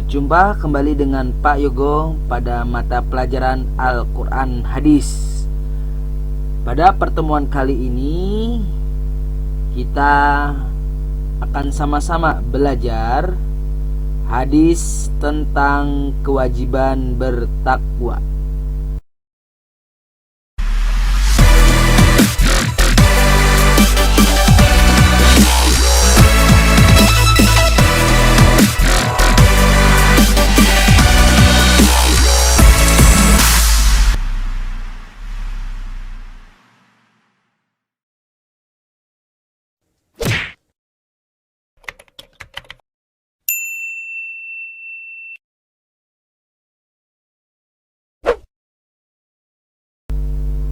Berjumpa kembali dengan Pak Yogo pada mata pelajaran Al-Quran Hadis. Pada pertemuan kali ini kita akan sama-sama belajar hadis tentang kewajiban bertakwa.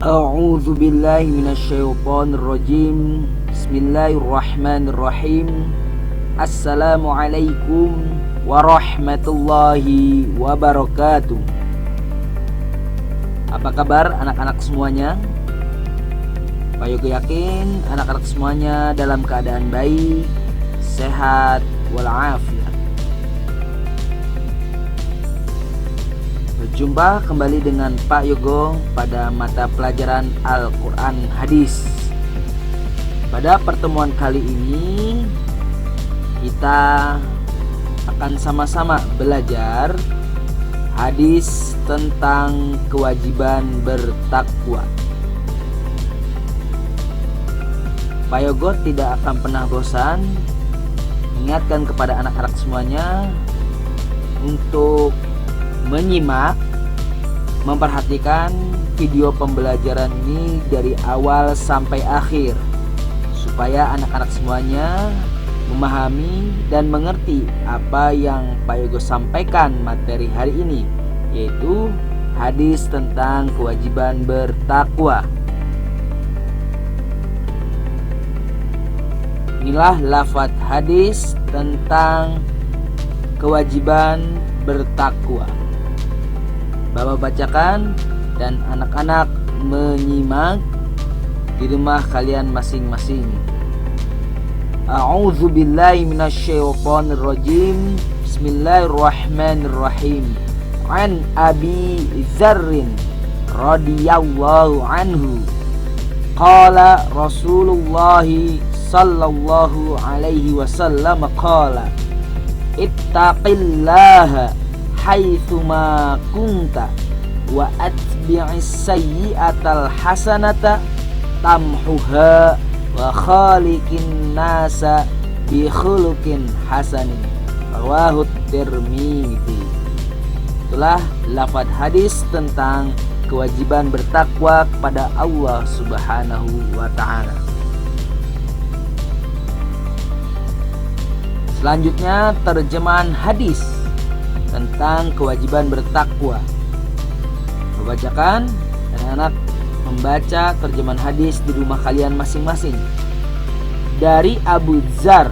A'udzu billahi minasyaitonir rajim. Bismillahirrahmanirrahim. Assalamualaikum warahmatullahi wabarakatuh. Apa kabar anak-anak semuanya? Pak Yogo yakin anak-anak semuanya dalam keadaan baik, sehat walafiat. Berjumpa kembali dengan Pak Yogo pada mata pelajaran Al-Quran Hadis. Pada pertemuan kali ini kita akan sama-sama belajar hadis tentang kewajiban bertakwa. Pak Yogo tidak akan pernah bosan mengingatkan kepada anak-anak semuanya untuk menyimak, memperhatikan video pembelajaran ini dari awal sampai akhir, supaya anak-anak semuanya memahami dan mengerti apa yang Pak Yogo sampaikan materi hari ini, yaitu hadis tentang kewajiban bertakwa. Inilah lafaz hadis tentang kewajiban bertakwa. Bapak bacakan dan anak-anak menyimak di rumah kalian masing-masing. A'udzu billahi minasyaitonir rajim. Bismillahirrahmanirrahim. An Abi Dzarrin radhiyallahu anhu qala Rasulullah sallallahu alaihi wasallam qala ittaqillaha haitsuma kunta wa atbi'is sayyi'atal hasanata tamhuha wa khaliqin nasa bi khuluqin hasanin. Rawahu Tirmidzi. Itulah lafaz hadis tentang kewajiban bertakwa kepada Allah Subhanahu wa taala. Selanjutnya terjemahan hadis tentang kewajiban bertakwa. Membacakan dan anak membaca terjemahan hadis di rumah kalian masing-masing. Dari Abu Dzar,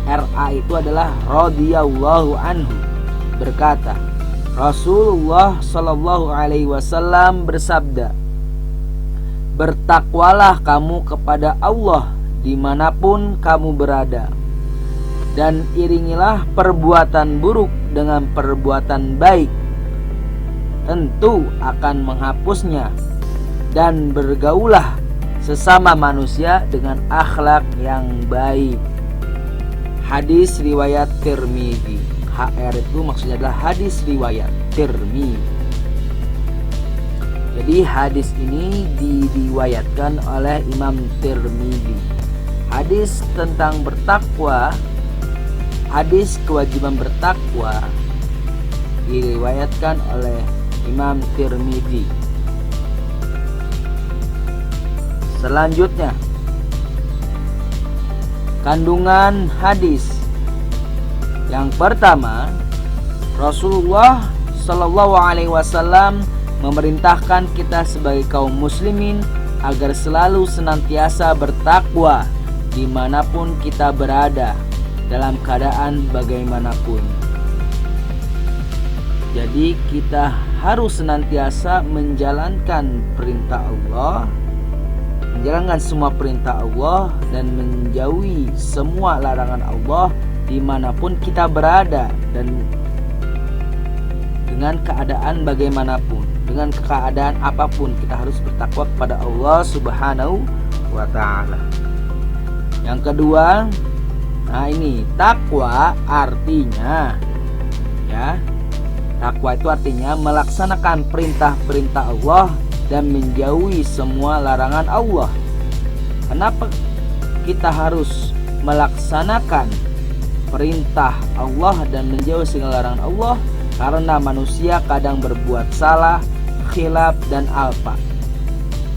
RA itu adalah radhiyallahu anhu, berkata, Rasulullah sallallahu alaihi wasallam bersabda, bertakwalah kamu kepada Allah dimanapun kamu berada, dan iringilah perbuatan buruk dengan perbuatan baik, tentu akan menghapusnya, dan bergaulah sesama manusia dengan akhlak yang baik. Hadis riwayat Tirmidzi. HR itu maksudnya adalah hadis riwayat Tirmidzi. Jadi hadis ini diriwayatkan oleh Imam Tirmidzi. Hadis tentang bertakwa, hadis kewajiban bertakwa diriwayatkan oleh Imam Tirmidzi. Selanjutnya, kandungan hadis. Yang pertama, Rasulullah Shallallahu Alaihi Wasallam memerintahkan kita sebagai kaum muslimin agar selalu senantiasa bertakwa dimanapun kita berada, dalam keadaan bagaimanapun. Jadi kita harus senantiasa menjalankan perintah Allah, menjalankan semua perintah Allah, dan menjauhi semua larangan Allah dimanapun kita berada dan dengan keadaan bagaimanapun, dengan keadaan apapun, kita harus bertakwa kepada Allah Subhanahu wa ta'ala. Yang kedua, nah ini takwa artinya, ya, takwa itu artinya melaksanakan perintah-perintah Allah dan menjauhi semua larangan Allah. Kenapa kita harus melaksanakan perintah Allah dan menjauhi segala larangan Allah? Karena manusia kadang berbuat salah, khilaf dan alpa.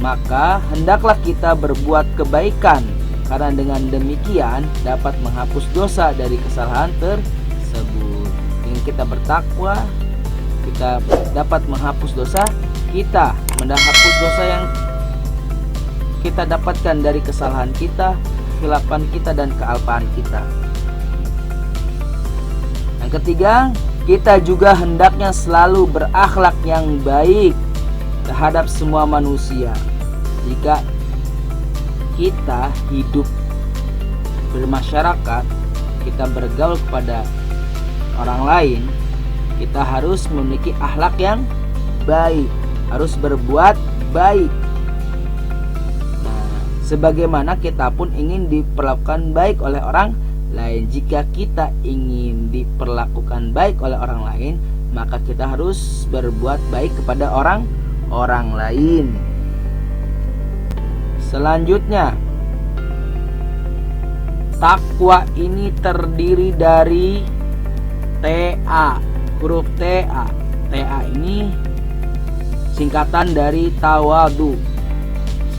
Maka hendaklah kita berbuat kebaikan, karena dengan demikian dapat menghapus dosa dari kesalahan tersebut. Dengan kita bertakwa, kita dapat menghapus dosa kita, menghapus dosa yang kita dapatkan dari kesalahan kita, khilafan kita dan kealpaan kita. Yang ketiga, kita juga hendaknya selalu berakhlak yang baik terhadap semua manusia. Jika kita hidup bermasyarakat, kita bergaul kepada orang lain, kita harus memiliki akhlak yang baik, harus berbuat baik. Nah, sebagaimana kita pun ingin diperlakukan baik oleh orang lain. Jika kita ingin diperlakukan baik oleh orang lain, maka kita harus berbuat baik kepada orang lain. Selanjutnya, takwa ini terdiri dari TA, huruf TA. TA ini singkatan dari tawadu,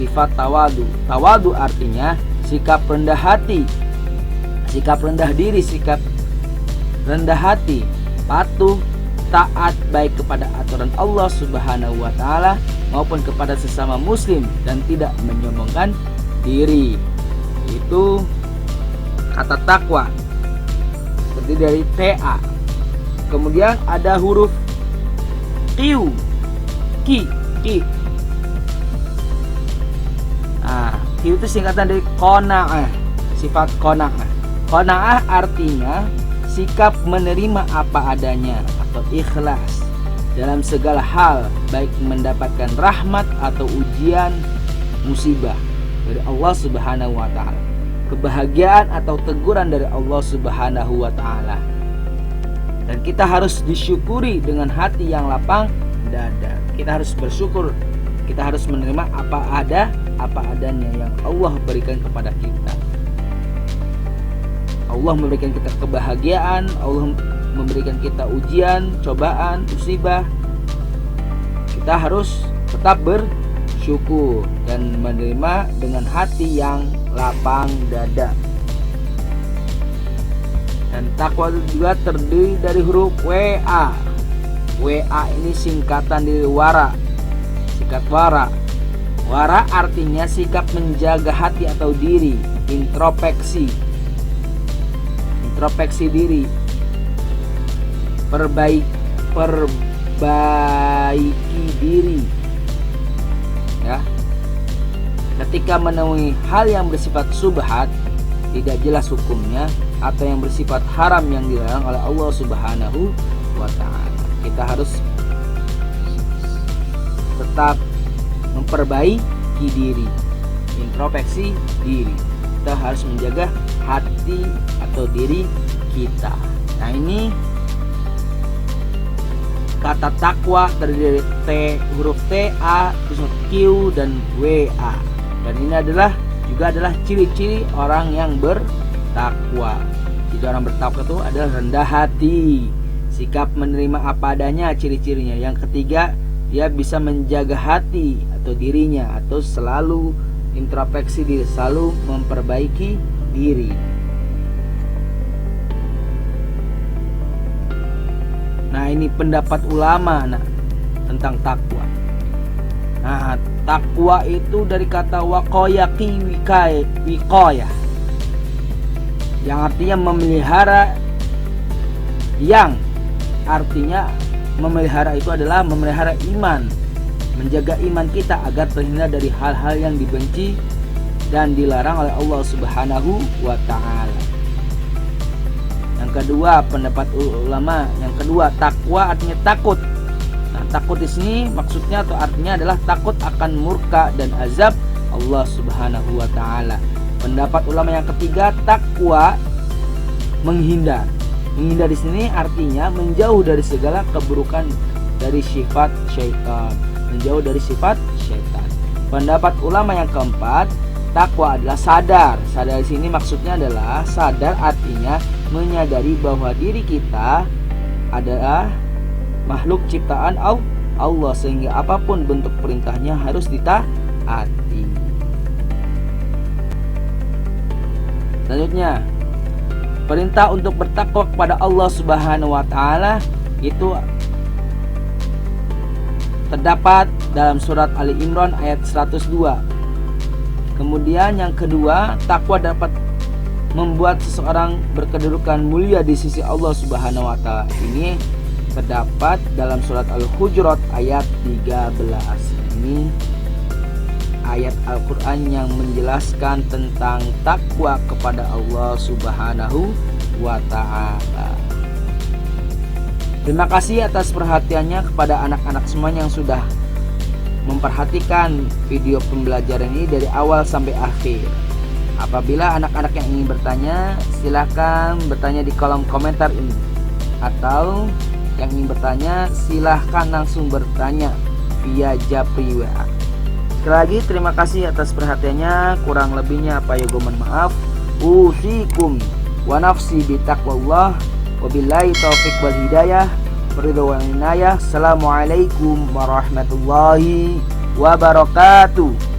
sifat tawadu. Tawadu artinya sikap rendah hati, sikap rendah diri, sikap rendah hati, patuh, taat baik kepada aturan Allah Subhanahu wa ta'ala maupun kepada sesama muslim dan tidak menyombongkan diri. Itu kata takwa, terdiri dari TA. Kemudian ada huruf Q, Ki. Nah, Q itu singkatan dari qanaah, sifat qanaah. Qanaah artinya sikap menerima apa adanya atau ikhlas dalam segala hal, baik mendapatkan rahmat atau ujian, musibah dari Allah Subhanahu wa ta'ala, kebahagiaan atau teguran dari Allah Subhanahu wa ta'ala. Dan kita harus disyukuri dengan hati yang lapang dada. Kita harus bersyukur, kita harus menerima apa adanya yang Allah berikan kepada kita. Allah memberikan kita kebahagiaan, Allah memberikan kita ujian, cobaan, musibah. Kita harus tetap bersyukur dan menerima dengan hati yang lapang dada. Dan takwa juga terdiri dari huruf WA. WA ini singkatan dari wara, sikap wara. Wara artinya sikap menjaga hati atau diri, introspeksi diri, perbaiki diri, ya. Ketika menemui hal yang bersifat subhat, tidak jelas hukumnya, atau yang bersifat haram yang dilarang oleh Allah Subhanahu wa ta'ala, kita harus tetap memperbaiki diri, introspeksi diri. Kita harus menjaga hati atau diri kita. Nah, ini kata takwa terdiri dari huruf TA, terus Q dan WA. Dan ini adalah ciri-ciri orang yang bertakwa. Jadi orang bertakwa itu adalah rendah hati, sikap menerima apa adanya, ciri-cirinya. Yang ketiga, dia bisa menjaga hati atau dirinya, atau selalu introspeksi diri, selalu memperbaiki diri. Nah, ini pendapat ulama tentang takwa. Nah, takwa itu dari kata waqayaqi wiqayah, yang artinya memelihara, yang artinya memelihara itu adalah memelihara iman, menjaga iman kita agar terhindar dari hal-hal yang dibenci dan dilarang oleh Allah Subhanahu wa ta'ala. kedua pendapat ulama, yang kedua takwa artinya takut. Nah, takut di sini maksudnya atau artinya adalah takut akan murka dan azab Allah Subhanahu wa taala. Pendapat ulama yang ketiga, takwa menghindar. Menghindar di sini artinya menjauh dari segala keburukan dari sifat syaitan. Menjauh dari sifat syaitan. Pendapat ulama yang keempat, takwa adalah sadar. Sadar di sini maksudnya adalah sadar artinya menyadari bahwa diri kita adalah makhluk ciptaan Allah, sehingga apapun bentuk perintahnya harus ditaati. Selanjutnya, perintah untuk bertakwa kepada Allah Subhanahu wa taala itu terdapat dalam surat Ali Imran ayat 102. Kemudian yang kedua, takwa dapat membuat seseorang berkedudukan mulia di sisi Allah Subhanahu wa taala. Ini terdapat dalam surat Al-Hujurat ayat 13. Ini ayat Al-Quran yang menjelaskan tentang takwa kepada Allah Subhanahu wa ta'ala. Terima kasih atas perhatiannya kepada anak-anak semuanya yang sudah memperhatikan video pembelajaran ini dari awal sampai akhir. Apabila anak-anak yang ingin bertanya, silakan bertanya di kolom komentar ini. Atau yang ingin bertanya, silahkan langsung bertanya via Japri WA. Sekali lagi terima kasih atas perhatiannya. Kurang lebihnya apa ya gue mohon maaf. Usikum wa nafsi bitaqwallah. Wabillahi taufiq wal hidayah. Waridho wal inayah. Assalamualaikum warahmatullahi wabarakatuh.